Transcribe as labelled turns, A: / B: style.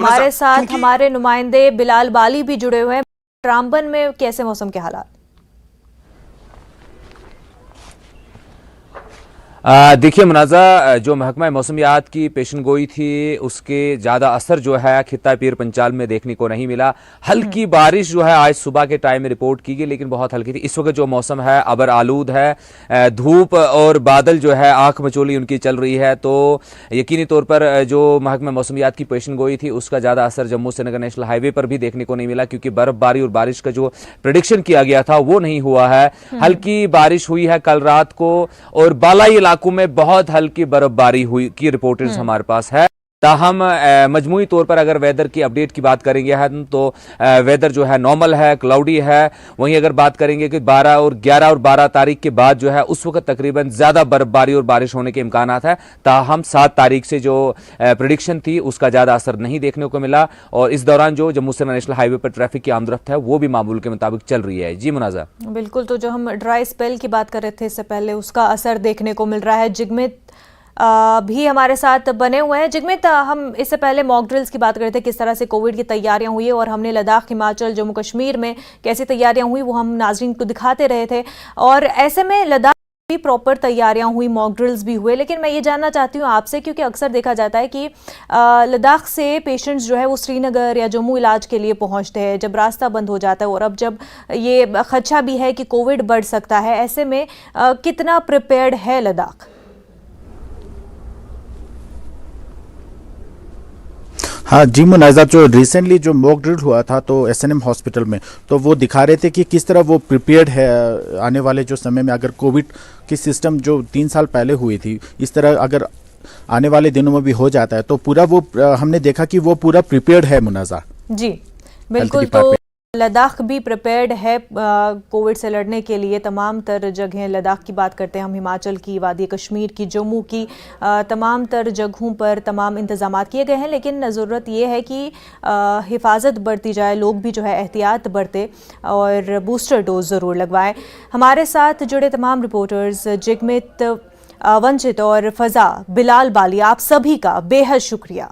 A: हमारे साथ हमारे नुमाइंदे बिलाल बाली भी जुड़े हुए हैं। रामबन में कैसे मौसम के हालात?
B: देखिए मुनाजा, जो महकमा मौसमियात की पेशन गोई थी उसके ज़्यादा असर जो है खित्ता पीर पंचाल में देखने को नहीं मिला। हल्की बारिश जो है आज सुबह के टाइम में रिपोर्ट की गई, लेकिन बहुत हल्की थी। इस वक्त जो मौसम है अबर आलूद है, धूप और बादल जो है आंख मचोली उनकी चल रही है। तो यकीनी तौर पर जो महकमा मौसमियात की पेशन गोई थी उसका ज़्यादा असर जम्मू श्रीनगर नेशनल हाईवे पर भी देखने को नहीं मिला, क्योंकि बर्फबारी और बारिश का जो प्रेडिक्शन किया गया था वो नहीं हुआ है। हल्की बारिश हुई है कल रात को और बालाई इलाकों में बहुत हल्की बर्फबारी हुई की रिपोर्ट्स हमारे पास है। ताहम मजमूई तौर पर अगर वेदर की अपडेट की बात करेंगे हम तो वेदर जो है नॉर्मल है, क्लाउडी है। वहीं अगर बात करेंगे कि 12 और 11 और 12 तारीख के बाद जो है उस वक्त तकरीबन ज़्यादा बर्फबारी और बारिश होने के इम्कान है। ताहम 7 तारीख से जो प्रेडिक्शन थी उसका ज़्यादा असर नहीं देखने को मिला और इस दौरान जो जम्मू श्रीनगर नेशनल हाईवे पर ट्रैफिक की आमदरफ्त है वो भी मामूल के मुताबिक चल रही है। जी मुनाजा,
A: बिल्कुल। तो जो हम ड्राई स्पेल की बात कर रहे थे इससे पहले, उसका असर देखने को मिल रहा है। जिगमित भी हमारे साथ बने हुए हैं। जिगमित, हम इससे पहले मॉक ड्रिल्स की बात कर रहे थे, किस तरह से कोविड की तैयारियां हुई और हमने लद्दाख, हिमाचल, जम्मू कश्मीर में कैसी तैयारियां हुई वो हम नाजरीन को दिखाते रहे थे। और ऐसे में लद्दाख भी प्रॉपर तैयारियां हुई, मॉक ड्रिल्स भी हुए। लेकिन मैं ये जानना चाहती हूँ आपसे, क्योंकि अक्सर देखा जाता है कि लद्दाख से पेशेंट्स जो है वो श्रीनगर या जम्मू इलाज के लिए पहुंचते हैं जब रास्ता बंद हो जाता है, और अब जब ये खदशा भी है कि कोविड बढ़ सकता है, ऐसे में कितना प्रिपेयर्ड है लद्दाख?
C: हाँ जी मुनाजा, जो रिसेंटली जो मॉक ड्रिल हुआ था तो एसएनएम हॉस्पिटल में, तो वो दिखा रहे थे कि किस तरह वो प्रिपेयर्ड है आने वाले जो समय में अगर कोविड की सिस्टम जो 3 साल पहले हुई थी इस तरह अगर आने वाले दिनों में भी हो जाता है तो पूरा वो हमने देखा कि वो पूरा प्रिपेयर्ड है मुनाजा।
A: जी बिल्कुल। तो लद्दाख भी प्रिपेयर्ड है कोविड से लड़ने के लिए। तमाम तर जगहें, लद्दाख की बात करते हैं हम, हिमाचल की, वादी कश्मीर की, जम्मू की, तमाम तर जगहों पर तमाम इंतजामात किए गए हैं। लेकिन ज़रूरत ये है कि हिफाजत बरती जाए, लोग भी जो है एहतियात बरते और बूस्टर डोज ज़रूर लगवाएं। हमारे साथ जुड़े तमाम रिपोर्टर्स जिगमित, वंचित और फ़ज़ा, बिलाल बाली, आप सभी का बेहद शुक्रिया।